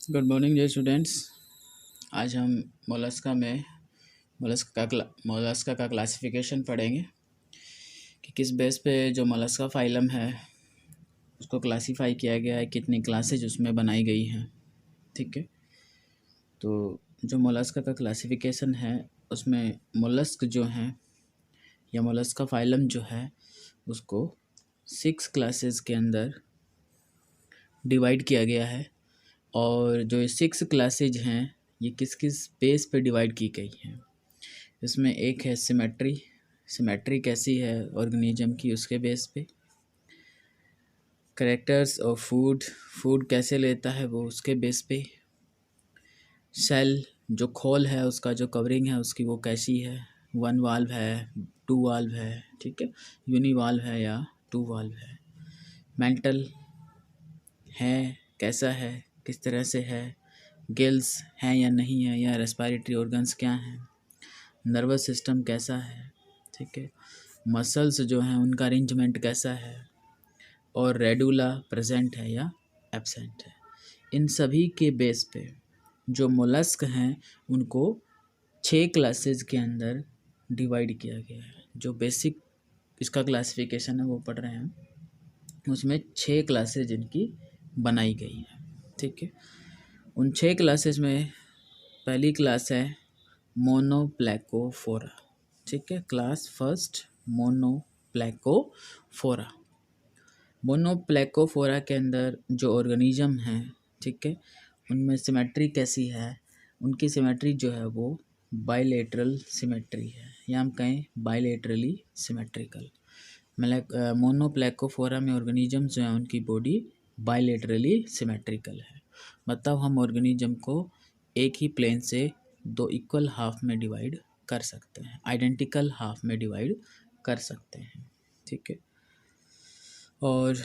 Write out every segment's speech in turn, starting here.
Good morning dear students. आज हम Mollusca का क्लासिफिकेशन पढ़ेंगे कि किस बेस पे जो मोलस्का फाइलम है उसको क्लासीफाई किया गया है, कितनी क्लासेज उसमें बनाई गई हैं। ठीक है, तो जो मोलस्का का क्लासिफिकेशन है उसमें मोलस्क जो हैं या मोलस्का फाइलम जो है उसको 6 क्लासेस के अंदर डिवाइड किया गया है। और जो ये 6 क्लासेज हैं ये किस किस बेस पे डिवाइड की गई हैं। इसमें एक है सिमेट्री कैसी है ऑर्गेनिज्म की, उसके बेस पे। करेक्टर्स और फूड कैसे लेता है वो, उसके बेस पे। सेल जो खोल है उसका, जो कवरिंग है उसकी, वो कैसी है, 1 वाल्व है, 2 वाल्व है, ठीक है, यूनी वाल्व है या 2 वाल्व है। मेंटल है, कैसा है, किस तरह से है, गिल्स हैं या नहीं है, या रेस्पिरेटरी ऑर्गन्स क्या हैं, नर्वस सिस्टम कैसा है, ठीक है, मसल्स जो हैं उनका अरेंजमेंट कैसा है, और रेडुला प्रेजेंट है या एब्सेंट है। इन सभी के बेस पे जो मोलस्क हैं उनको 6 क्लासेस के अंदर डिवाइड किया गया है। जो बेसिक इसका क्लासिफिकेशन है वो पढ़ रहे हैं, उसमें 6 क्लासेज इनकी बनाई गई है। ठीक है, उन 6 क्लासेस में पहली क्लास है मोनोप्लेकोफोरा। ठीक है, क्लास फर्स्ट मोनोप्लेकोफोरा। मोनोप्लेकोफोरा के अंदर जो ऑर्गेनिज्म हैं, ठीक है, उनमें सिमेट्री कैसी है, उनकी सिमेट्री जो है वो बाइलेटरल सिमेट्री है, या हम कहें बाइलेटरली सिमेट्रिकल। मतलब मोनोप्लेकोफोरा में ऑर्गेनिज्म जो है उनकी बॉडी बाइलेटरली सिमेट्रिकल है। मतलब हम ऑर्गेनिज्म को एक ही प्लेन से 2 इक्वल हाफ में डिवाइड कर सकते हैं, आइडेंटिकल हाफ में डिवाइड कर सकते हैं। ठीक है, और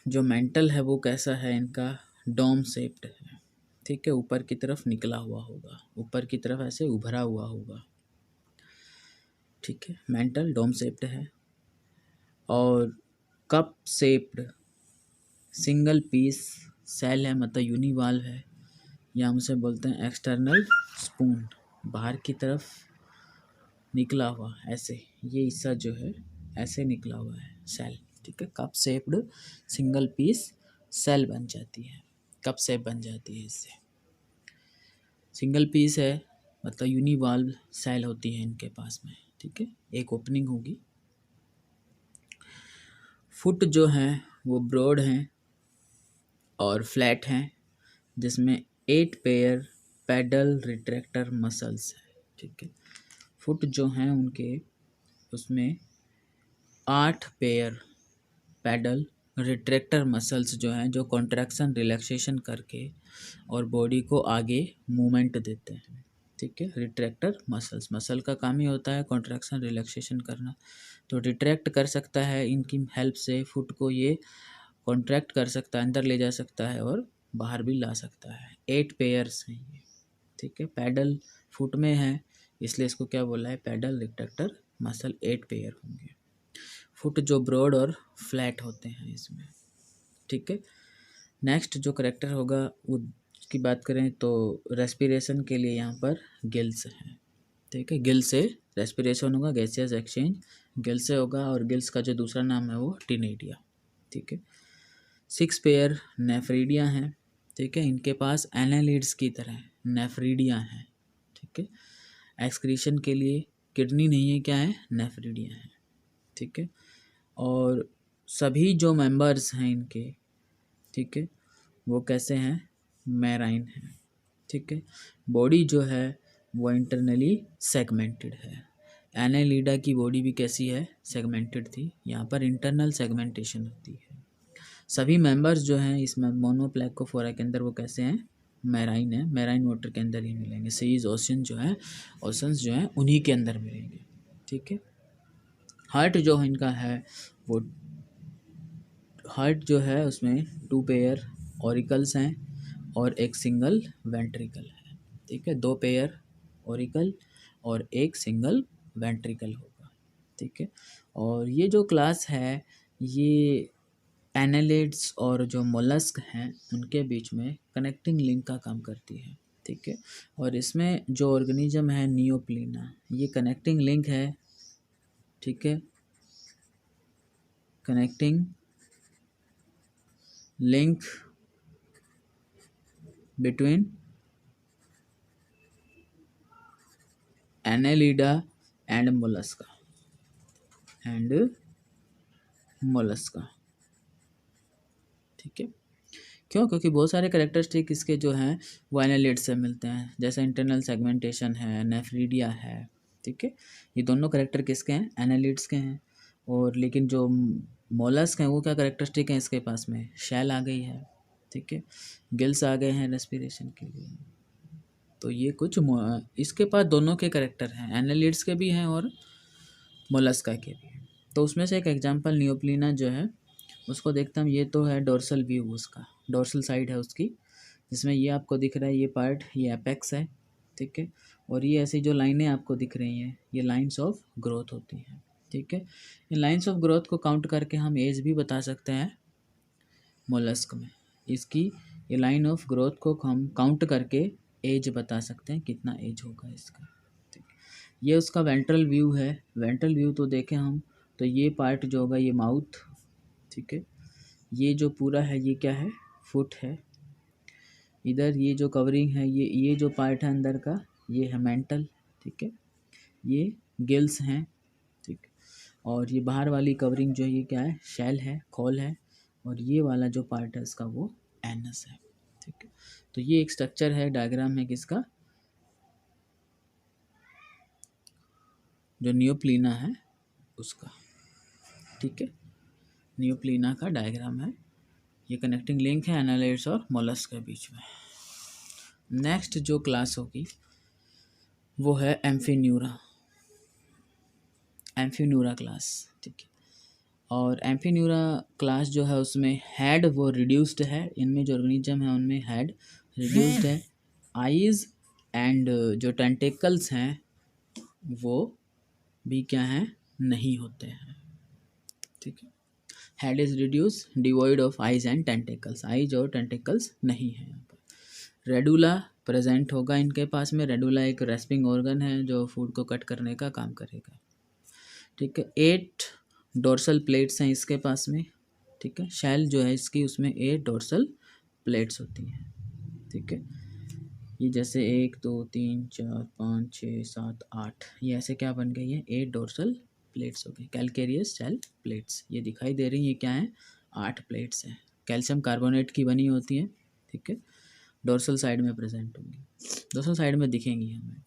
जो मेंटल है वो कैसा है, इनका डोम शेप्ड है। ठीक है, ऊपर की तरफ निकला हुआ होगा, ऊपर की तरफ ऐसे उभरा हुआ होगा। ठीक है, मेंटल डोम शेप्ड है। और cup shaped single piece shell है, मतलब यूनिवाल्व है, या हम उसे बोलते हैं एक्सटर्नल स्पून, बाहर की तरफ निकला हुआ ऐसे, ये हिस्सा जो है ऐसे निकला हुआ है सेल। ठीक है, cup shaped single piece shell बन जाती है, कप शेप बन जाती है इससे। सिंगल पीस है मतलब यूनिवाल्व सेल होती है इनके पास में। ठीक है, एक ओपनिंग होगी। फुट जो हैं वो ब्रॉड हैं और फ्लैट हैं, जिसमें 8 पेयर पैडल रिट्रैक्टर मसल्स है। ठीक है, फुट जो हैं उनके उसमें 8 पेयर पैडल रिट्रैक्टर मसल्स जो हैं, जो कॉन्ट्रैक्शन रिलैक्सेशन करके और बॉडी को आगे मूवमेंट देते हैं। ठीक है, रिट्रैक्टर मसल का काम ही होता है कॉन्ट्रैक्शन रिलैक्सेशन करना, तो रिट्रैक्ट कर सकता है इनकी हेल्प से। फुट को ये कॉन्ट्रैक्ट कर सकता है, अंदर ले जा सकता है और बाहर भी ला सकता है। 8 पेयर्स हैं ये। ठीक है, पैडल फुट में है इसलिए इसको क्या बोला है, पैडल रिट्रैक्टर मसल 8 पेयर होंगे। फुट जो ब्रॉड और फ्लैट होते हैं इसमें। ठीक है, नेक्स्ट जो करेक्टर होगा वो की बात करें तो रेस्पिरेशन के लिए यहाँ पर गिल्स हैं। ठीक है, गिल से रेस्पिरेशन होगा, गैसियस एक्सचेंज गिल से होगा, और गिल्स का जो दूसरा नाम है वो टिनेडिया। ठीक है, 6 पेयर नेफ्रीडिया हैं। ठीक है, इनके पास एनालिड्स की तरह नेफ्रीडिया हैं। ठीक है, एक्सक्रीशन के लिए किडनी नहीं है, क्या है, नेफ्रीडिया है। ठीक है, और सभी जो मेंबर्स हैं इनके, ठीक है, वो कैसे हैं, मैराइन हैं। ठीक है, बॉडी जो है वो इंटरनली सेगमेंटेड है। एनालिडा की बॉडी भी कैसी है, सेगमेंटेड थी, यहाँ पर इंटरनल सेगमेंटेशन होती है। सभी मेंबर्स जो हैं इसमें मोनोप्लेकोफोरा के अंदर वो कैसे हैं, मैराइन है, मैराइन वाटर के अंदर ही मिलेंगे। सीज ओशन जो है, ओशंस जो हैं उन्हीं के अंदर मिलेंगे। ठीक है, हार्ट जो इनका है वो, हार्ट जो है उसमें 2 पेयर ऑरिकल्स हैं और एक सिंगल वेंट्रिकल है। ठीक है, 2 पेयर ऑरिकल और एक सिंगल वेंट्रिकल होगा। ठीक है, और ये जो क्लास है ये एनालिड्स और जो मोलस्क हैं उनके बीच में कनेक्टिंग लिंक का काम करती है, ठीक है। और इसमें जो ऑर्गेनिज्म है नियोप्लीना, ये कनेक्टिंग लिंक है, ठीक है, connecting link between Annelida and Mollusca, ठीक है। क्यों? क्योंकि बहुत सारे कैरेक्टरिस्टिक इसके जो हैं वो एनालिड से मिलते हैं, जैसे इंटरनल सेगमेंटेशन है, नेफ्रीडिया है, ठीक है। ये दोनों कैरेक्टर किसके हैं? एनालिड्स के हैं। और लेकिन जो मोलस्क हैं वो क्या कैरेक्टरिस्टिक हैं इसके पास में? शेल आ गई है, ठीक है, गिल्स आ गए हैं रेस्पिरेशन के लिए। तो ये कुछ इसके पास दोनों के कैरेक्टर हैं, एनालिड्स के भी हैं और मोलस्का के भी हैं। तो उसमें से एक एग्जांपल नियोप्लीना जो है उसको देखते हैं हम। ये तो है डोर्सल व्यू, उसका डोर्सल साइड है उसकी, जिसमें ये आपको दिख रहा है ये पार्ट, ये एपेक्स है, ठीक है। और ये ऐसी जो लाइनें आपको दिख रही हैं ये लाइंस ऑफ ग्रोथ होती हैं, ठीक है। इन लाइंस ऑफ ग्रोथ को काउंट करके हम एज भी बता सकते हैं मोलस्क में। इसकी ये लाइन ऑफ ग्रोथ को हम काउंट करके एज बता सकते हैं, कितना एज होगा इसका, ठीक। ये उसका वेंट्रल व्यू है। वेंट्रल व्यू तो देखें हम, तो ये पार्ट जो होगा ये माउथ, ठीक है। ये जो पूरा है ये क्या है? फुट है। इधर ये जो कवरिंग है ये जो पार्ट है अंदर का ये है मेंटल, ठीक है। ये गिल्स हैं, ठीक। और ये बाहर वाली कवरिंग जो है ये क्या है? शेल है, खोल है। और ये वाला जो पार्ट है इसका वो एनस है, ठीक है। तो ये एक स्ट्रक्चर है, डायग्राम है किसका? जो नियोप्लीना है उसका, ठीक है। नियोप्लीना का डायग्राम है। ये कनेक्टिंग लिंक है एनालिड्स और मोलस्क के बीच में। नेक्स्ट जो क्लास होगी वो है एम्फीन्यूरा, एम्फीन्यूरा क्लास, ठीक है। और एम्फीन्यूरा क्लास जो है उसमें हेड वो रिड्यूस्ड है, इनमें जो ऑर्गेनिज्म है उनमें हेड रिड्यूस्ड है। आईज एंड जो टेंटिकल्स हैं वो भी क्या हैं? नहीं होते हैं, ठीक है। Head is reduce devoid of eyes and tentacles, eyes और टेंटिकल्स नहीं है यहाँ पर। रेडुला प्रेजेंट होगा इनके पास में। रेडुला एक रेस्पिंग ऑर्गन है जो फूड को कट करने का काम करेगा, ठीक है। 8 डोर्सल प्लेट्स हैं इसके पास में, ठीक है। शेल जो है इसकी उसमें 8 डोर्सल प्लेट्स होती हैं, ठीक है। ये जैसे 1 2 3 4 5 6 7 8, ये ऐसे क्या बन गई है? 8 डोर्सल प्लेट्स हो गई, कैलकेरियस शेल प्लेट्स। ये दिखाई दे रही है, ये क्या है? 8 प्लेट्स हैं, कैल्शियम कार्बोनेट की बनी होती है, ठीक है। डोर्सल साइड में प्रेजेंट होंगी, डोर्सल साइड में दिखेंगी हमें।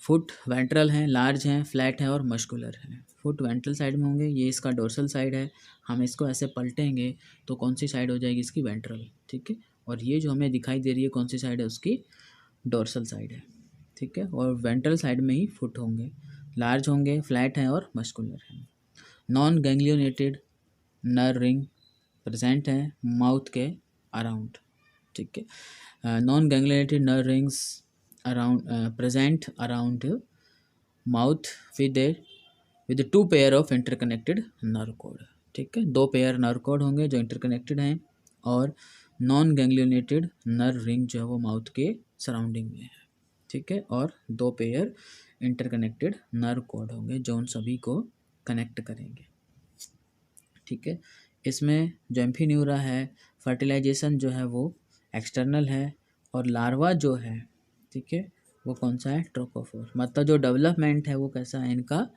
फुट वेंट्रल हैं, लार्ज हैं, फ्लैट हैं और मस्कुलर हैं। फुट वेंट्रल साइड में होंगे, ये इसका डोर्सल साइड है। हम इसको ऐसे पलटेंगे तो कौन सी साइड हो जाएगी? इसकी वेंट्रल, ठीक है। और ये जो हमें दिखाई दे रही है कौन सी साइड है? उसकी डोर्सल साइड है, ठीक है। और वेंट्रल साइड में ही फुट होंगे, लार्ज होंगे, फ्लैट हैं और मस्कुलर हैं। Non ganglionated nerve ring present है माउथ के अराउंड, ठीक है। Non ganglionated nerve rings around present around mouth with 2 pair of interconnected nerve cord, ठीक है। 2 पेयर नर्व कोड होंगे जो इंटरकनेक्टेड हैं। और नॉन गैंग्लियोनेटेड नर्व रिंग जो है वो माउथ के सराउंडिंग में है, ठीक है। और 2 पेयर इंटरकनेक्टेड नर्व कोड होंगे जो उन सभी को कनेक्ट करेंगे, ठीक है। इसमें जो एम्फीन्यूरा है फर्टिलाइजेशन जो है वो एक्सटर्नल है। और लार्वा जो है, ठीक है, वो कौन सा है? ट्रोकोफोर। मतलब जो डेवलपमेंट है वो कैसा है इनका?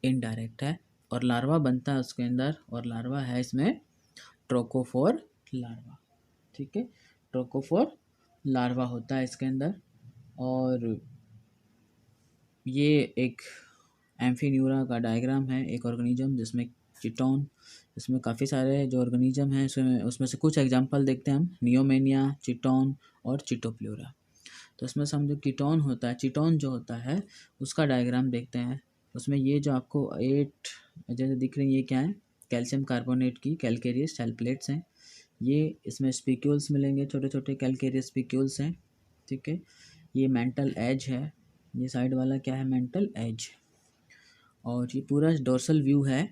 इनडायरेक्ट है। और लार्वा बनता है उसके अंदर, और लार्वा है इसमें ट्रोकोफोर लार्वा, ठीक है। ट्रोकोफोर लार्वा होता है इसके अंदर। और ये एक एम्फीन्यूरा का डायग्राम है, एक ऑर्गेनिज्म जिसमें चिटोन, इसमें काफ़ी सारे जो ऑर्गेनिज्म हैं उसमें से कुछ एग्जांपल देखते हैं हम। नियोमेनिया, चिटोन और चिटोप्लूरा। तो इसमें से हम जो कीटोन होता है, चिटोन जो होता है उसका डायग्राम देखते हैं। उसमें ये जो आपको 8 जैसे दिख रही है ये क्या है? कैल्शियम कार्बोनेट की कैलकेरियस शेल प्लेट्स हैं। ये इसमें स्पिक्यूल्स मिलेंगे, छोटे छोटे कैलकेरियस स्पिक्यूल्स हैं, ठीक है। ये मेंटल एज है, ये साइड वाला क्या है? Mental as. और ये पूरा डोर्सल व्यू है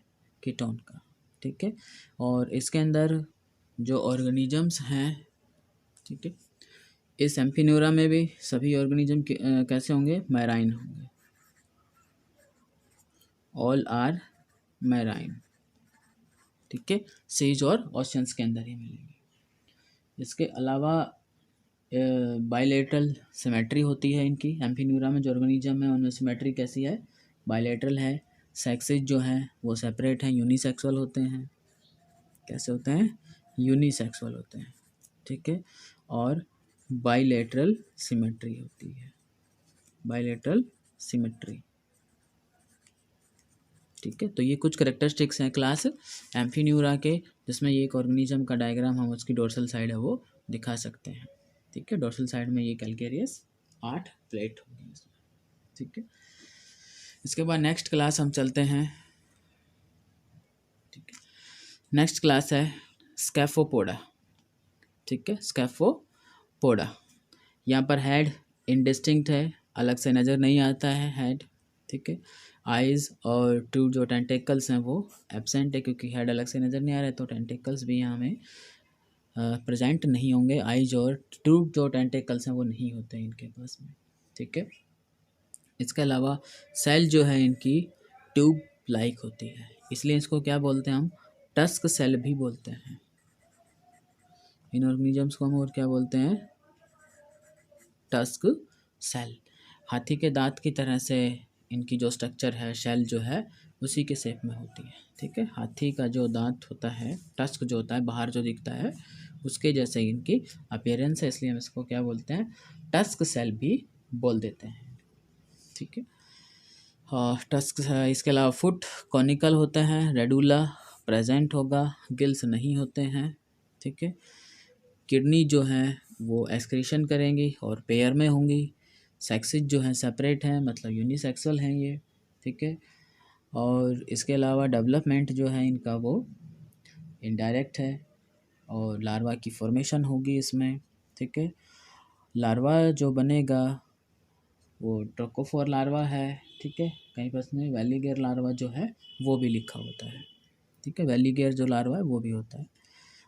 कीटोन का, ठीक है। और इसके अंदर जो ऑर्गेनिजम्स हैं, ठीक है, इस एम्फीन्यूरा में भी सभी ऑर्गेनिज्म कैसे होंगे, मैराइन होंगे, ऑल आर मैराइन, ठीक है, सीज और ओशंस के अंदर ही मिलेंगे। इसके अलावा बायलेटरल सिमेट्री होती है इनकी, एम्फीन्यूरा में जो ऑर्गेनिज्म है उनमें सिमेट्री कैसी है, बायलेटरल है। सेक्सेस जो हैं वो सेपरेट हैं, यूनिसेक्सुअल होते हैं, कैसे होते हैं, यूनिसेक्सुअल होते हैं, ठीक है। और बायलेटरल सिमेट्री होती है, बायलेटरल सिमेट्री, ठीक है। तो ये कुछ करेक्टरिस्टिक्स हैं क्लास एम्फीन्यूरा के, जिसमें ये एक ऑर्गेनिज्म का डायग्राम हम उसकी डोर्सल साइड है वो दिखा सकते हैं, ठीक है। डोर्सल साइड में ये कैलकेरियस 8 प्लेट होंगी इसमें, ठीक है। इसके बाद नेक्स्ट क्लास हम चलते हैं, ठीक है। नेक्स्ट क्लास है स्कैफोपोडा, ठीक है, स्कैफोपोडा। यहाँ पर हेड इंडिस्टिंक्ट है, अलग से नज़र नहीं आता है हेड, ठीक है। आइज़ और टू जो टेंटिकल्स हैं वो एब्सेंट है, क्योंकि हेड अलग से नज़र नहीं आ रहा है, तो टेंटिकल्स भी यहाँ में प्रेजेंट नहीं होंगे। आइज और टू जो टेंटिकल्स हैं वो नहीं होते हैं इनके पास में, ठीक है। इसके अलावा सेल जो है इनकी ट्यूब लाइक होती है, इसलिए इसको क्या बोलते हैं हम, टस्क सेल भी बोलते हैं। इन ऑर्गेनिजम्स को हम और क्या बोलते हैं, टस्क सेल। हाथी के दांत की तरह से इनकी जो स्ट्रक्चर है, शेल जो है उसी के शेप में होती है, ठीक है। हाथी का जो दांत होता है, टस्क जो होता है बाहर जो दिखता है, उसके जैसे इनकी अपीयरेंस है, इसलिए हम इसको क्या बोलते हैं, टस्क सेल भी बोल देते हैं, ठीक है। हाँ, टस्क। इसके अलावा फुट कॉनिकल होता है, रेडुला प्रेजेंट होगा, गिल्स नहीं होते हैं, ठीक है। किडनी जो है वो एक्सक्रीशन करेंगी और पेयर में होंगी। सेक्सेस जो हैं सेपरेट हैं, मतलब यूनिसेक्सुअल हैं ये, ठीक है। और इसके अलावा डेवलपमेंट जो है इनका वो इनडायरेक्ट है, और लार्वा की फॉर्मेशन होगी इसमें, ठीक है। लार्वा जो बनेगा वो ट्रोकोफोर लार्वा है, ठीक है। कहीं पर इसमें वैलीगेर लार्वा जो है वो भी लिखा होता है, ठीक है। वैलीगेर जो लार्वा है वो भी होता है।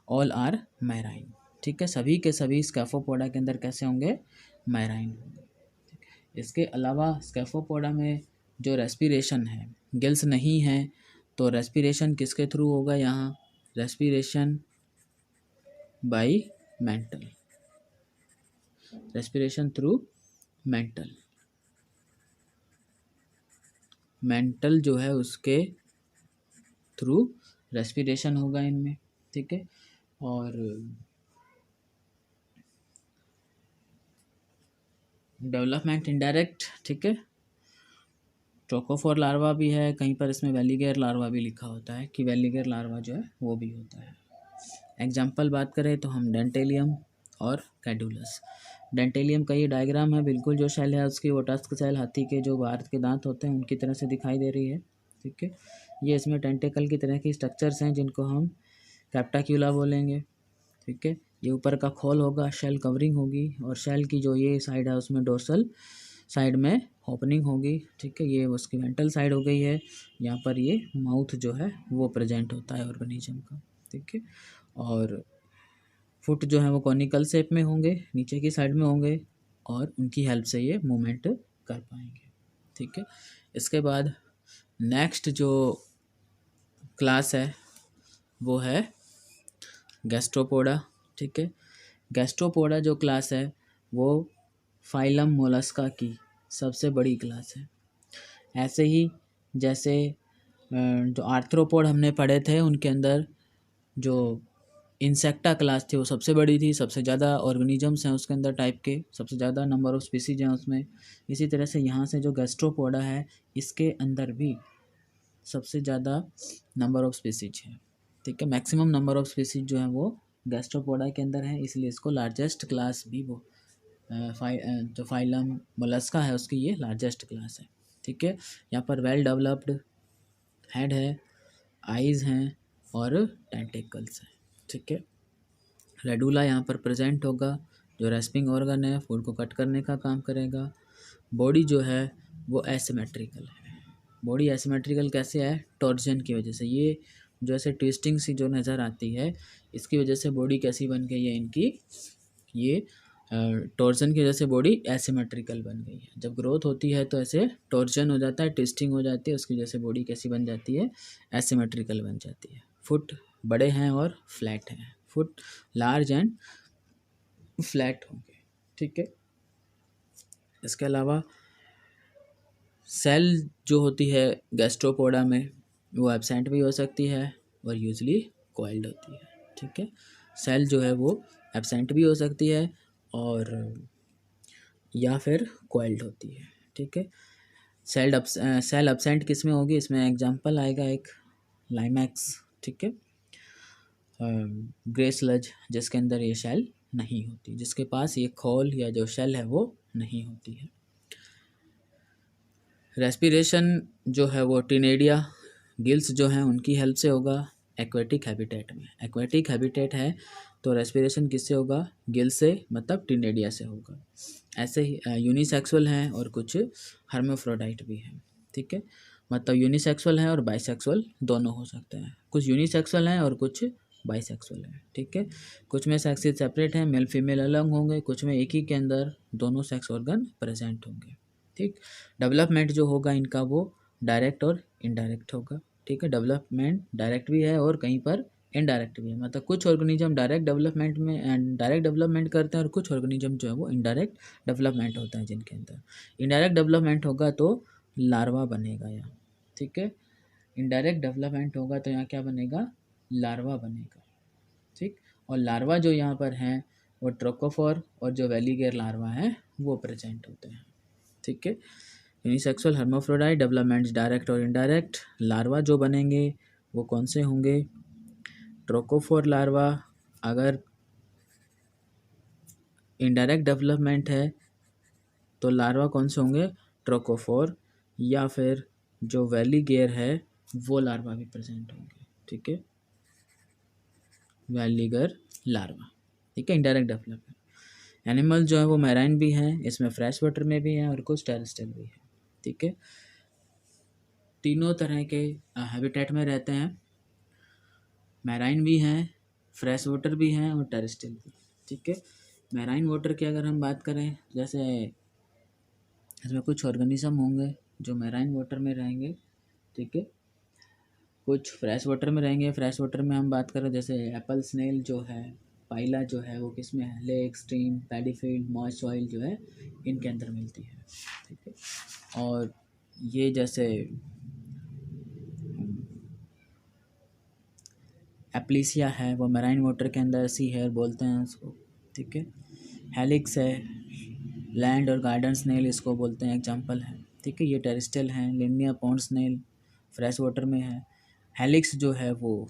ऑल आर मैराइन, ठीक है। सभी के सभी स्कैफोपोडा के अंदर कैसे होंगे, मैराइन होंगे। इसके अलावा स्कैफोपोडा में जो रेस्पिरेशन है, गिल्स नहीं है, तो रेस्पिरेशन किसके थ्रू होगा, यहाँ respiration bye mental, respiration through mental, mental जो है उसके थ्रू रेस्पिरेशन होगा इनमें, ठीक है। और डेवलपमेंट इनडायरेक्ट, ठीक है। ट्रोकोफोर लार्वा भी है, कहीं पर इसमें वैलीगेर लार्वा भी लिखा होता है कि वैलीगेर लार्वा जो है वो भी होता है। एग्जाम्पल बात करें तो हम डेंटेलियम और कैडुलस। डेंटेलियम का ये डायग्राम है, बिल्कुल जो शेल है उसकी वो टस्क सेल हाथी के जो बाहर के दांत होते हैं उनकी तरह से दिखाई दे रही है, ठीक है। ये इसमें टेंटिकल की तरह की स्ट्रक्चर्स हैं जिनको हम कैप्टाक्यूला बोलेंगे, ठीक है। ये ऊपर का खोल होगा, शेल कवरिंग होगी, और शेल की जो ये साइड है उसमें डोर्सल साइड में ओपनिंग होगी, ठीक है। ये उसकी वेंट्रल साइड हो गई है, यहाँ पर ये माउथ जो है वो प्रेजेंट होता है ऑर्गेनिज्म का, ठीक है। और फुट जो है वो कॉनिकल शेप में होंगे, नीचे की साइड में होंगे, और उनकी हेल्प से ये मूवमेंट कर पाएंगे, ठीक है। इसके बाद नेक्स्ट जो क्लास है वो है गैस्ट्रोपोडा, ठीक है। गैस्ट्रोपोडा जो क्लास है वो फाइलम मोलस्का की सबसे बड़ी क्लास है। ऐसे ही जैसे जो आर्थ्रोपोड हमने पढ़े थे उनके अंदर जो इंसेक्टा क्लास थी वो सबसे बड़ी थी, सबसे ज़्यादा ऑर्गेनिजम्स हैं उसके अंदर टाइप के, सबसे ज़्यादा नंबर ऑफ स्पीसीज हैं उसमें। इसी तरह से यहाँ से जो गैस्ट्रोपोडा है इसके अंदर भी सबसे ज़्यादा नंबर ऑफ स्पीसीज है, ठीक है। मैक्सिमम नंबर ऑफ स्पीसीज जो है वो गैस्ट्रोपोडा के अंदर है, इसलिए इसको लार्जेस्ट क्लास भी वो जो फाइलम मोलस्का है उसकी ये लार्जेस्ट क्लास है, ठीक है। यहाँ पर वेल डेवलप्ड हेड है, आइज़ हैं और टेंटिकल्स हैं, ठीक है। रेडुला यहाँ पर प्रेजेंट होगा, जो रेस्पिंग ऑर्गन है, फूड को कट करने का काम करेगा। बॉडी जो है वो एसिमेट्रिकल है। बॉडी एसिमेट्रिकल कैसे है, टॉर्जन की वजह से। ये जो ऐसे ट्विस्टिंग सी जो नज़र आती है, इसकी वजह से बॉडी कैसी बन गई है इनकी, ये टॉर्जन की वजह से बॉडी एसिमेट्रिकल बन गई है। जब ग्रोथ होती है तो ऐसे टॉर्जन हो जाता है, ट्विस्टिंग हो जाती है, उसकी वजह से बॉडी कैसी बन जाती है, एसिमेट्रिकल बन जाती है। फुट बड़े हैं और फ्लैट हैं, फुट लार्ज एंड फ्लैट होंगे, ठीक है। इसके अलावा सेल जो होती है गैस्ट्रोपोडा में, वो एब्सेंट भी हो सकती है और यूजली कॉइल्ड होती है, ठीक है। सेल जो है वो एब्सेंट भी हो सकती है और या फिर कॉइल्ड होती है, ठीक है। सेल एब्सेंट किस में होगी, इसमें एग्जांपल आएगा एक लाइमैक्स, ठीक है। ग्रे स्लज जिसके अंदर ये शेल नहीं होती, जिसके पास ये खोल या जो शेल है वो नहीं होती है। रेस्पिरेशन जो है वो टिनेडिया गिल्स जो हैं उनकी हेल्प से होगा एक्वेटिक हैबिटेट में। एक्वेटिक हैबिटेट है तो रेस्पिरेशन किससे होगा, गिल से, मतलब टिनेडिया से होगा। ऐसे ही यूनिसेक्सुअल हैं और कुछ हर्माफ्रोडाइट भी हैं, ठीक है। मतलब यूनिसेक्सुअल है और बाइसेक्सुअल दोनों हो सकते हैं। कुछ यूनिसेक्सुअल हैं और कुछ बाइसेक्सुअल हैं, ठीक है। कुछ में सेक्सेस सेपरेट हैं, मेल फीमेल अलग होंगे, कुछ में एक ही के अंदर दोनों सेक्स ऑर्गन प्रेजेंट होंगे, ठीक। डेवलपमेंट जो होगा इनका वो डायरेक्ट और इनडायरेक्ट होगा, ठीक है। डेवलपमेंट डायरेक्ट भी है और कहीं पर इनडायरेक्ट भी है। मतलब कुछ ऑर्गेनिज्म डायरेक्ट डेवलपमेंट में डायरेक्ट डेवलपमेंट करते हैं और कुछ ऑर्गेनिज्म जो है वो इनडायरेक्ट डेवलपमेंट होता है जिनके अंदर। इनडायरेक्ट डेवलपमेंट होगा तो लार्वा बनेगा यहाँ, ठीक है। इनडायरेक्ट डेवलपमेंट होगा तो यहाँ क्या बनेगा, लार्वा बनेगा, ठीक। और लार्वा जो यहाँ पर हैं वो ट्रोकोफोर और जो वेलीगेर लार्वा हैं वो प्रेजेंट होते हैं, ठीक है। यूनिसेक्सुअल हर्माफ्रोडाइट, डेवलपमेंट्स डायरेक्ट और इनडायरेक्ट। लार्वा जो बनेंगे वो कौन से होंगे, ट्रोकोफोर लार्वा। अगर इनडायरेक्ट डेवलपमेंट है तो लार्वा कौन से होंगे, ट्रोकोफोर, या फिर जो वेलीगेर है वो लार्वा भी प्रेजेंट होंगे, ठीक है, वेलीगर लार्वा, ठीक है। Indirect development. एनिमल जो है वो मैराइन भी हैं, इसमें फ्रेश वाटर में भी हैं और कुछ टेरेस्ट्रियल भी है, ठीक है। तीनों तरह के हैबिटेट में रहते हैं, मैराइन भी हैं, फ्रेश वाटर भी हैं और टेरेस्ट्रियल भी, ठीक है। मैराइन वाटर की अगर हम बात करें, जैसे इसमें कुछ ऑर्गेनिज्म होंगे जो मैराइन वाटर में रहेंगे, ठीक है। कुछ फ्रेश वाटर में रहेंगे। फ्रेश वाटर में हम बात करें जैसे एप्पल स्नेल जो है, पाइला जो है वो किस में है, लेक, स्ट्रीम, पैडीफील्ड, मॉइस्ट सॉइल जो है इनके अंदर मिलती है, ठीक है। और ये जैसे एप्लीसिया है वो मैराइन वाटर के अंदर सी हेयर बोलते हैं उसको, ठीक है। हेलिक्स है, लैंड और गार्डन स्नेल इसको बोलते हैं, एग्जांपल है, ठीक है। ये टेरेस्ट्रियल हैं। लिनिया पॉन्ड स्नेल फ्रेश वाटर में है। हेलिक्स जो है वो,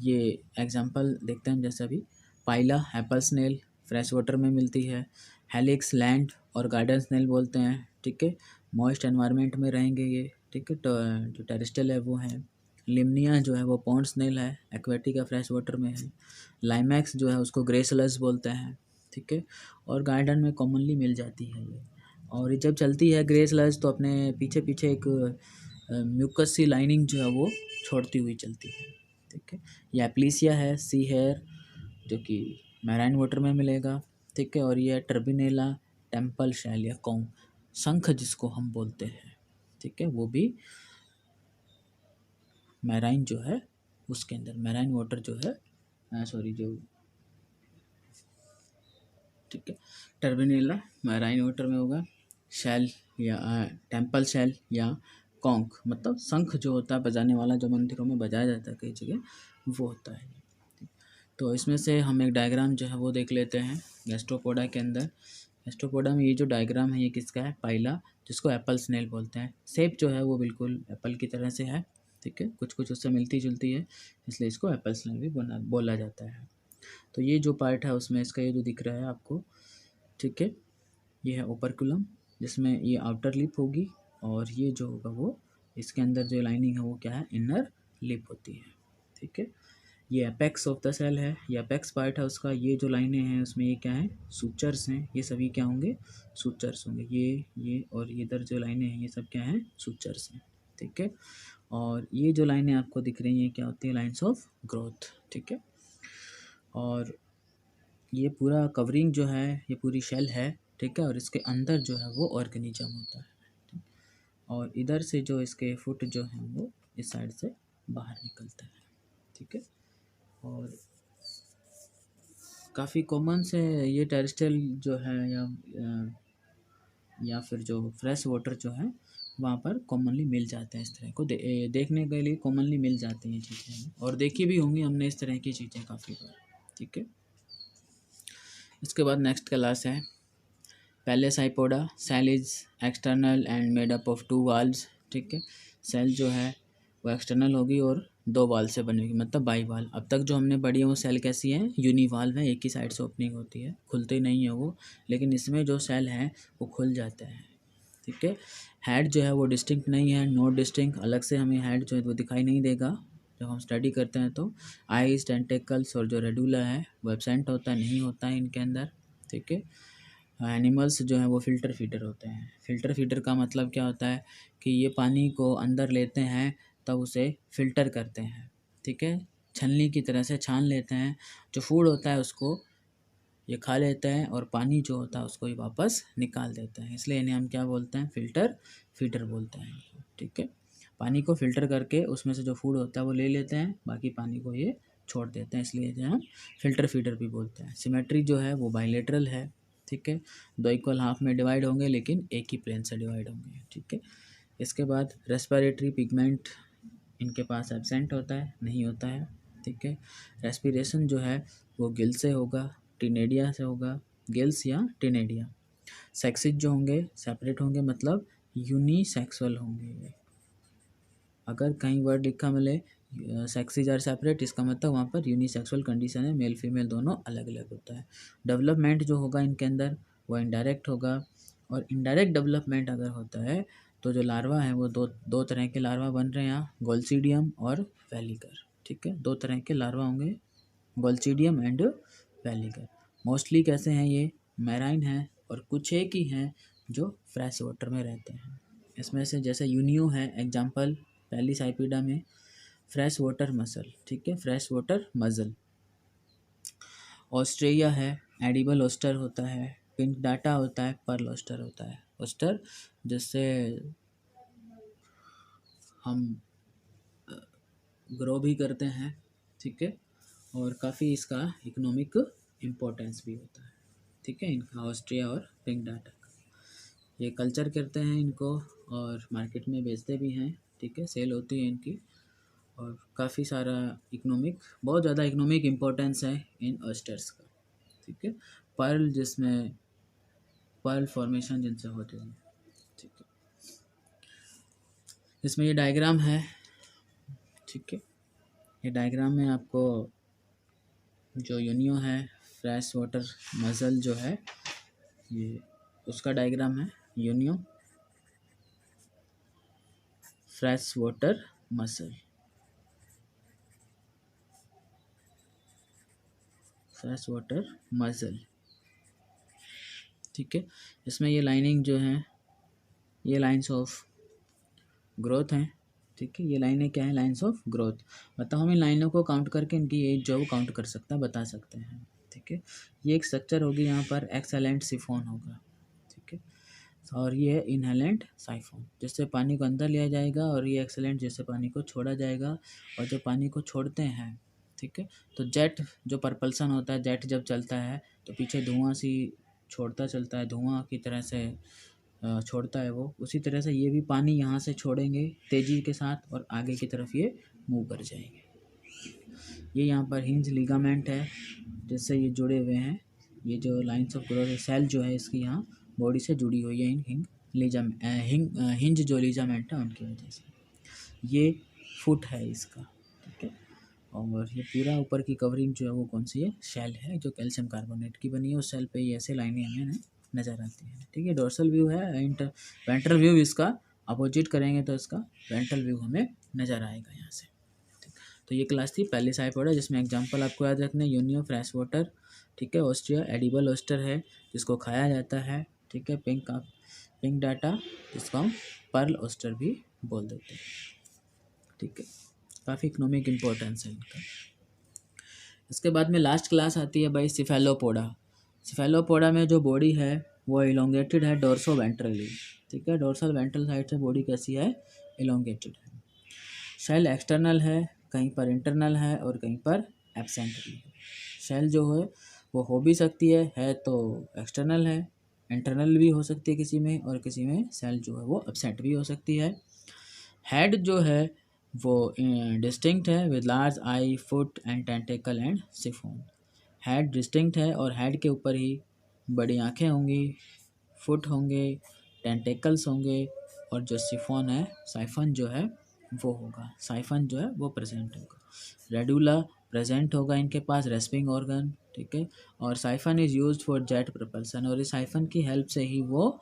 ये एग्जांपल देखते हैं जैसे अभी पाइला एप्पल स्नेल फ्रेश वाटर में मिलती है। हेलिक्स लैंड और गार्डन स्नेल बोलते हैं, ठीक है, मॉइस्ट एनवायरनमेंट में रहेंगे ये, ठीक है। तो जो टेरेस्ट्रियल है वो है। लिमनिया जो है वो पॉन्ड स्नेल है, एक्वेटिक फ्रेश वाटर में है। लाइमैक्स जो है उसको ग्रे स्लज बोलते हैं, ठीक है, और गार्डन में कॉमनली मिल जाती है ये। और ये जब चलती है ग्रे स्लज तो अपने पीछे पीछे एक म्यूकस सी लाइनिंग जो है वो छोड़ती हुई चलती है, ठीक है। ये एप्लीसिया है, सी हेयर, जो कि मैराइन वाटर में मिलेगा, ठीक है। और ये टर्बिनेला टेम्पल शैल या कौन शंख जिसको हम बोलते हैं, ठीक है, वो भी मैराइन जो है उसके अंदर, मैराइन वाटर जो है सॉरी जो, ठीक है, टर्बिनेला मैराइन वाटर में होगा। शैल या टेम्पल शैल या कॉन्क मतलब शंख जो होता है बजाने वाला, जो मंदिरों में बजाया जाता है कई जगह, वो होता है। तो इसमें से हम एक डायग्राम जो है वो देख लेते हैं गैस्ट्रोपोडा के अंदर। गैस्ट्रोपोडा में ये जो डायग्राम है ये किसका है, पाइला, जिसको एप्पल स्नेल बोलते हैं। शेप जो है वो बिल्कुल एप्पल की तरह से है, ठीक है, कुछ कुछ उससे मिलती जुलती है, इसलिए इसको एप्पल स्नेल भी बोला जाता है। तो ये जो पार्ट है उसमें इसका ये जो दिख रहा है आपको, ठीक है, ये है ओपर्कुलम, जिसमें ये आउटर लिप होगी, और ये जो होगा वो इसके अंदर जो लाइनिंग है वो क्या है, इनर लिप होती है, ठीक है। ये अपेक्स ऑफ द सेल है, ये अपेक्स पार्ट है उसका। ये जो लाइनें हैं उसमें ये क्या है, सूचर्स हैं, ये सभी क्या होंगे, सूचर्स होंगे। ये और इधर जो लाइनें हैं ये सब क्या हैं, सूचर्स हैं, ठीक है। और ये जो लाइनें आपको दिख रही हैं क्या होती है, लाइन्स ऑफ ग्रोथ। ठीक है, और ये पूरा कवरिंग जो है ये पूरी शेल है। ठीक है, और इसके अंदर जो है वो ऑर्गेनिज्म होता है। ठीक? और इधर से जो इसके फुट जो हैं वो इस साइड से बाहर निकलते हैं। ठीक है, और काफ़ी कॉमन से ये टेरेस्ट्रियल जो है या फिर जो फ्रेश वाटर जो है वहाँ पर कॉमनली मिल जाते हैं। इस तरह को देखने के लिए कॉमनली मिल जाती हैं चीज़ें, और देखी भी होंगी हमने इस तरह की चीज़ें काफ़ी बार। ठीक है, इसके बाद नेक्स्ट क्लास है pelecypoda. Shell is external and made up of 2 valves. ठीक है, सेल जो है वो एक्सटर्नल होगी और 2 वाल से बनेगी, मतलब बाई वाल। अब तक जो हमने पढ़ी है वो सेल कैसी है, यूनिवाल्व है, एक ही साइड से ओपनिंग होती है, खुलते नहीं है वो। लेकिन इसमें जो सेल हैं वो खुल जाते हैं। ठीक है, हेड जो है वो डिस्टिंक्ट नहीं है, नॉट डिस्टिंक्ट, अलग से हमें हेड जो है वो दिखाई नहीं देगा जब हम स्टडी करते हैं। तो आईज, टेंटेकल्स और जो रेडुला है वो एब्सेंट होता है, नहीं होता है इनके अंदर। ठीक है, एनिमल्स जो हैं वो फ़िल्टर फीडर होते हैं। फ़िल्टर फीडर का मतलब क्या होता है कि ये पानी को अंदर लेते हैं तब उसे फ़िल्टर करते हैं। ठीक है, छलनी की तरह से छान लेते हैं, जो फूड होता है उसको ये खा लेते हैं, और पानी जो होता है उसको ही वापस निकाल देते हैं। इसलिए इन्हें हम क्या बोलते हैं, फ़िल्टर फीडर बोलते हैं। ठीक है, पानी को फ़िल्टर करके उसमें से जो फूड होता है वो ले लेते हैं, बाकी पानी को ये छोड़ देते हैं, इसलिए इन्हें हम फ़िल्टर फीडर भी बोलते हैं। सिमेट्री जो है वो बाइलेटरल है। ठीक है, 2 इक्वल हाफ में डिवाइड होंगे लेकिन एक ही प्लेन से डिवाइड होंगे। ठीक है, इसके बाद रेस्पिरेटरी पिगमेंट इनके पास एब्सेंट होता है, नहीं होता है। ठीक है, रेस्पिरेशन जो है वो गिल से होगा, टिनेडिया से होगा, गिल्स या टिनेडिया। सेक्सिज जो होंगे सेपरेट होंगे, मतलब यूनिसेक्सुअल होंगे ये। अगर कहीं वर्ड लिखा मिले सेक्सिज आर सेपरेट, इसका मतलब वहाँ पर यूनिसेक्सुअल कंडीशन है, मेल फीमेल दोनों अलग अलग होता है। डेवलपमेंट जो होगा इनके अंदर वो इनडायरेक्ट होगा, और इनडायरेक्ट डेवलपमेंट अगर होता है तो जो लार्वा है वो दो तरह के लार्वा बन रहे हैं यहाँ, गोल्सीडियम और वेलिगर। ठीक है, 2 तरह के लार्वा होंगे, गोल्सीडियम एंड वेलिगर। मोस्टली कैसे हैं ये, मैराइन हैं, और कुछ एक ही हैं जो फ्रेश वाटर में रहते हैं। इसमें से जैसे यूनियो है एग्जाम्पल, पैलिसाइपिडा में फ्रेश वाटर मसल। ठीक है, फ्रेश वाटर मसल। ऑस्ट्रेलिया है, एडिबल ओस्टर होता है, पिंक डाटा होता है, पर्ल ओस्टर होता है। ओस्टर जिससे हम ग्रो भी करते हैं। ठीक है, और काफ़ी इसका इकोनॉमिक इम्पोर्टेंस भी होता है। ठीक है, इनका ऑस्ट्रिया और पिंक डाटा का ये कल्चर करते हैं इनको, और मार्केट में बेचते भी हैं। ठीक है, सेल होती है इनकी, और काफ़ी सारा इकोनॉमिक, बहुत ज़्यादा इकोनॉमिक इम्पोर्टेंस है इन ऑस्टर्स का। ठीक है, पर्ल जिसमें पर्ल फॉर्मेशन जिनसे होते हैं। ठीक है, इसमें ये डायग्राम है। ठीक है, ये डायग्राम में आपको जो यूनियो है फ्रेश वाटर मसल जो है ये उसका डायग्राम है। Unio fresh water muscle, fresh water muscle. ठीक है, इसमें ये लाइनिंग जो है ये लाइन्स ऑफ ग्रोथ हैं। ठीक है, ये लाइनें क्या है, लाइन्स ऑफ ग्रोथ। मतलब हम इन लाइनों को काउंट करके इनकी एज जो काउंट कर सकता है, बता सकते हैं। ठीक है, ये एक स्ट्रक्चर होगी, यहाँ पर एक्सेलेंट सिफोन होगा। ठीक है, और ये है इनहेलेंट साइफोन, जिससे पानी को अंदर लिया जाएगा, और ये एक्सेलेंट जिससे पानी को छोड़ा जाएगा। और जो पानी को छोड़ते हैं, ठीक है, तो जेट जो परपल्सन होता है, जेट जब चलता है तो पीछे धुआं सी छोड़ता चलता है, धुआं की तरह से छोड़ता है वो। उसी तरह से ये भी पानी यहाँ से छोड़ेंगे तेज़ी के साथ, और आगे की तरफ ये मूव कर जाएंगे। ये यहाँ पर हिंज लिगामेंट है जिससे ये जुड़े हुए हैं। ये जो लाइन्स ऑफ ग्रोथ सेल जो है इसकी यहाँ बॉडी से जुड़ी हुई है इन हिंज जो लिगामेंट है उनकी वजह से। ये फुट है इसका। ठीक है, और ये पूरा ऊपर की कवरिंग जो है वो कौन सी है, शेल है, जो कैल्शियम कार्बोनेट की बनी है। उस शेल पे ये ऐसे लाइनें हमें नज़र आती हैं। ठीक है, डोर्सल व्यू है, वेंट्रल व्यू इसका अपोजिट करेंगे तो इसका वेंट्रल व्यू हमें नज़र आएगा यहाँ से। तो ये क्लास थी पहले साइपोडा, जिसमें एग्जांपल आपको याद रखना है, यूनियो फ्रेश वाटर। ठीक है, ऑस्ट्रिया एडिबल ऑस्टर है जिसको खाया जाता है। ठीक है, पिंक डाटा जिसको हम पर्ल ऑस्टर भी बोल देते हैं। ठीक है, काफ़ी इकोनॉमिक इम्पोर्टेंस है इनका। इसके बाद में लास्ट क्लास आती है भाई सिफेलोपोडा। सिफेलोपोडा में जो बॉडी है वो इलोंगेटेड है डोर्सो वेंट्रली, ठीक है, डोर्सल वेंट्रल साइड से बॉडी कैसी है, इलोंगेटेड है। शेल एक्सटर्नल है, कहीं पर इंटरनल है और कहीं पर एब्सेंट भी है। शेल जो है वो हो भी सकती है तो एक्सटर्नल है, इंटरनल भी हो सकती है किसी में, और किसी में सेल जो है वो एब्सेंट भी हो सकती है। हेड जो है वो डिस्टिंक्ट है with large I, foot and tentacle and chiffon. Head distinct है और हेड के ऊपर ही बड़ी आँखें होंगी, फुट होंगे, टेंटेकल्स होंगे, और जो सिफोन है, साइफन जो है वो होगा, साइफन जो है वो प्रेजेंट होगा। रेडुला प्रेजेंट होगा इनके पास, रेस्पिंग ऑर्गन, ठीक है, और siphon is used for jet propulsion, और इस साइफन की हेल्प से ही वो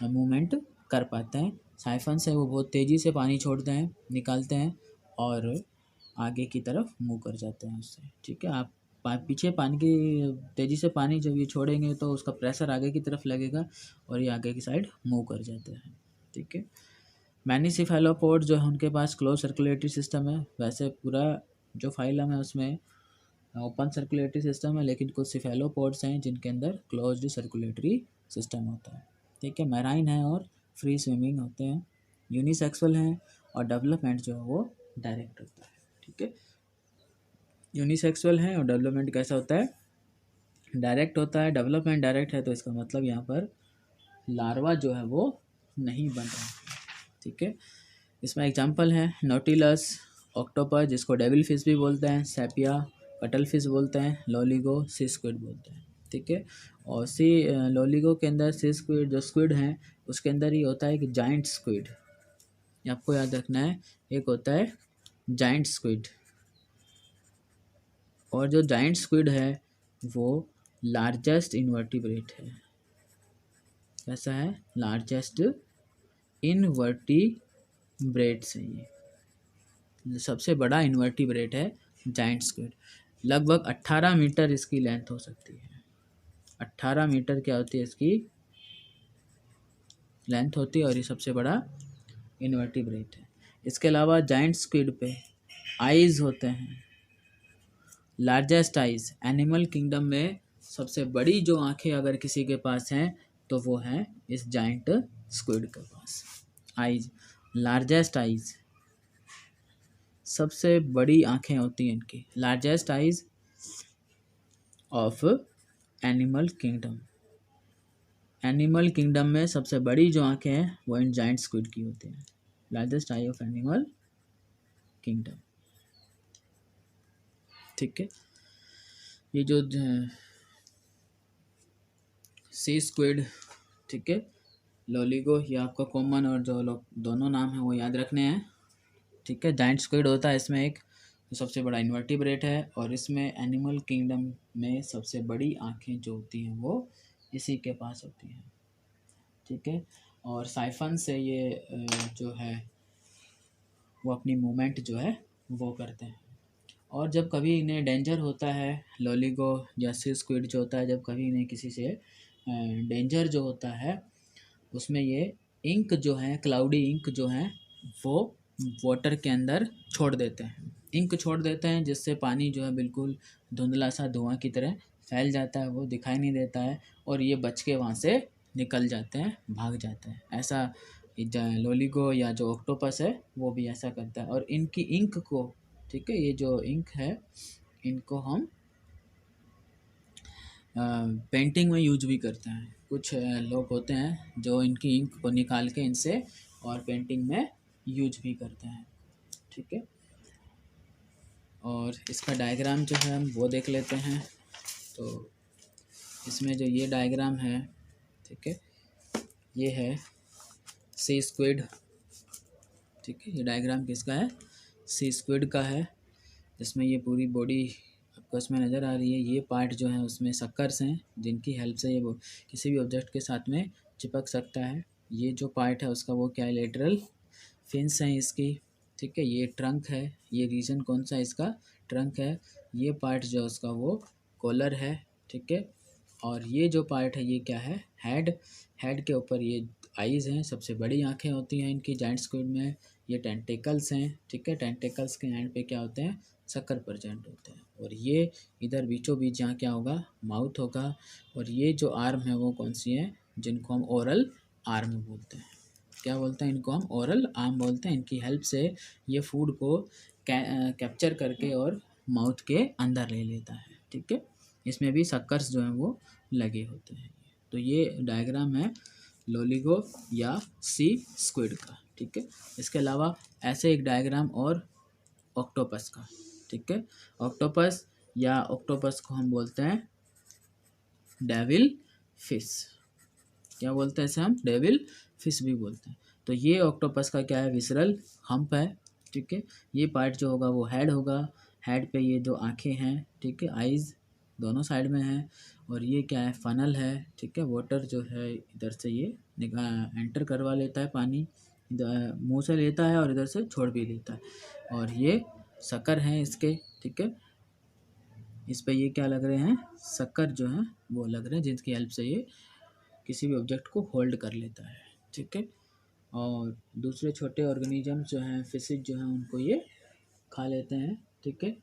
मूवमेंट कर पाते हैं। साइफन से वो बहुत तेज़ी से पानी छोड़ते हैं, निकालते हैं और आगे की तरफ मूव कर जाते हैं उससे, ठीक है। आप पीछे पानी की तेज़ी से पानी जब ये छोड़ेंगे तो उसका प्रेशर आगे की तरफ लगेगा और ये आगे की साइड मूव कर जाते हैं, ठीक है। मैनी सिफेलोपोड जो है उनके पास क्लोज सर्कुलेटरी सिस्टम है, वैसे पूरा जो फाइलम है उसमें ओपन सर्कुलेटरी सिस्टम है, लेकिन कुछ सिफेलोपोड्स हैं जिनके अंदर क्लोज्ड सर्कुलेटरी सिस्टम होता है, ठीक है। मैराइन है और फ्री स्विमिंग होते हैं, यूनिसेक्सुअल हैं और डेवलपमेंट जो है वो डायरेक्ट होता है, ठीक है। यूनिसेक्सुअल है और डेवलपमेंट कैसा होता है, डायरेक्ट होता है। डेवलपमेंट डायरेक्ट है तो इसका मतलब यहाँ पर लार्वा जो है वो नहीं बन रहा है, ठीक है। इसमें एग्जांपल है नोटिलस, ऑक्टोपस जिसको डेविल फिश भी बोलते हैं, सेपिया, कटल फिश बोलते हैं, लोलिगो, सी स्क्विड बोलते हैं, ठीक है। और लोलिगो के अंदर सी स्क्विड जो स्क्विड हैं उसके अंदर ही होता है कि जाइंट स्क्विड, आपको याद रखना है, एक होता है जाइंट स्क्विड, और जो जाइंट स्क्विड है वो लार्जेस्ट इनवर्टिब्रेट है। कैसा है, लार्जेस्ट इनवर्टिब्रेट से ये सबसे बड़ा इनवर्टिब्रेट है जाइंट स्क्विड। लगभग 18 मीटर इसकी लेंथ हो सकती है, 18 मीटर क्या होती है इसकी लेंथ होती है, और ये सबसे बड़ा इनवर्टिब्रेट है। इसके अलावा जाइंट स्क्विड पे आइज़ होते हैं, लार्जेस्ट आइज़, एनिमल किंगडम में सबसे बड़ी जो आंखें अगर किसी के पास हैं तो वो है इस जाइंट स्क्विड के पास, आइज़, लार्जेस्ट आइज़, सबसे बड़ी आंखें होती हैं इनकी, largest eyes of animal kingdom. Animal kingdom में सबसे बड़ी जो आंखें हैं वो इन जाइंट स्क्विड की होती हैं, largest I of animal kingdom, ठीक है। ये जो सी स्क्विड, ठीक है, लोलिगो, ये आपका कॉमन और जो लोग दोनों नाम हैं वो याद रखने हैं, ठीक है। जाइंट स्क्विड होता है इसमें एक, जो सबसे बड़ा इनवर्टिब्रेट है, और इसमें एनिमल किंगडम में सबसे बड़ी आंखें जो होती हैं वो इसी के पास होती हैं, ठीक है। और साइफन से ये जो है वो अपनी मूवमेंट जो है वो करते हैं, और जब कभी इन्हें डेंजर होता है, लोलिगो या सी स्क्विड जो होता है, जब कभी इन्हें किसी से डेंजर जो होता है उसमें ये इंक जो है, क्लाउडी इंक जो है वो वाटर के अंदर छोड़ देते हैं, इंक छोड़ देते हैं, जिससे पानी जो है बिल्कुल धुंधला सा धुआं की तरह फैल जाता है, वो दिखाई नहीं देता है, और ये बच के वहाँ से निकल जाते हैं, भाग जाते हैं। ऐसा लोलिगो या जो ऑक्टोपस है वो भी ऐसा करता है, और इनकी इंक को, ठीक है, ये जो इंक है इनको हम पेंटिंग में यूज भी करते हैं। कुछ लोग होते हैं जो इनकी इंक को निकाल के इनसे और पेंटिंग में यूज भी करते हैं, ठीक है। और इसका डायग्राम जो है हम वो देख लेते हैं। तो इसमें जो ये डायग्राम है, ठीक है, ये है सी स्क्विड, ठीक है, ये डायग्राम किसका है, सी स्क्विड का है, जिसमें ये पूरी बॉडी आपको इसमें नज़र आ रही है। ये पार्ट जो है उसमें सक्कर्स हैं जिनकी हेल्प से ये वो किसी भी ऑब्जेक्ट के साथ में चिपक सकता है। ये जो पार्ट है उसका वो क्या है, लेटरल फिन्स हैं इसकी, ठीक है। ये ट्रंक है, ये रीजन कौन सा इसका, ट्रंक है। ये पार्ट जो उसका वो कॉलर है, ठीक है। और ये जो पार्ट है ये क्या है, हेड, हेड के ऊपर ये आइज़ हैं, सबसे बड़ी आंखें होती हैं इनकी जाइंट स्क्विड में। ये टेंटिकल्स हैं, ठीक है। टेंटिकल्स के एंड पे क्या होते हैं, सक्कर प्रेजेंट होते हैं। और ये इधर बीचों बीच यहाँ क्या होगा, माउथ होगा। और ये जो आर्म है वो कौन सी है, जिनको हम ओरल आर्म बोलते हैं। क्या बोलते हैं इनको, हम ओरल आर्म बोलते हैं। इनकी हेल्प से ये फूड को कैप्चर करके और माउथ के अंदर ले लेता है, ठीक है। इसमें भी सक्कर्स जो हैं वो लगे होते हैं। तो ये डायग्राम है लोलिगो या सी स्क्विड का, ठीक है। इसके अलावा ऐसे एक डायग्राम और ऑक्टोपस का, ठीक है। ऑक्टोपस या ऑक्टोपस को हम बोलते हैं डेविल फिश। क्या बोलते हैं इसे हम, डेविल फिश भी बोलते हैं। तो ये ऑक्टोपस का क्या है, विसरल हम्प है, ठीक है। ये पार्ट जो होगा वो हेड होगा। हेड पे ये दो आँखें हैं, ठीक है, आइज़ दोनों साइड में हैं। और ये क्या है, फनल है, ठीक है। वाटर जो है इधर से ये एंटर करवा लेता है पानी, मुंह से लेता है और इधर से छोड़ भी लेता है। और ये शक्कर हैं इसके, ठीक है। इस पे ये क्या लग रहे हैं, शक्कर जो हैं वो लग रहे हैं, जिनकी हेल्प से ये किसी भी ऑब्जेक्ट को होल्ड कर लेता है, ठीक है। और दूसरे छोटे ऑर्गेनिज्म जो हैं, फिशिज जो हैं, उनको ये खा लेते हैं, ठीक है।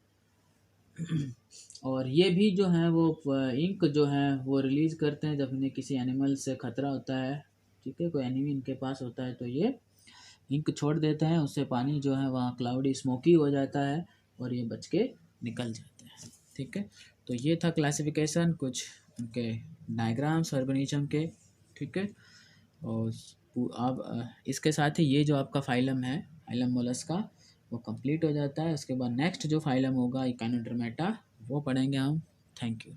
और ये भी जो हैं वो इंक जो है वो रिलीज़ करते हैं जब इन्हें किसी एनिमल से ख़तरा होता है, ठीक है। कोई एनिमी इनके पास होता है तो ये इंक छोड़ देते हैं, उससे पानी जो है वहाँ क्लाउडी स्मोकी हो जाता है और ये बच के निकल जाते हैं, ठीक है। तो ये था क्लासिफिकेशन, कुछ उनके डायग्राम्स ऑर्गेनिज्म के, ठीक है। और अब इसके साथ ही ये जो आपका फाइलम है, फाइलम मोलस्का, वो कंप्लीट हो जाता है। उसके बाद नेक्स्ट जो फाइलम होगा इकोनोडर्मेटा, वो पढ़ेंगे हम। Thank you.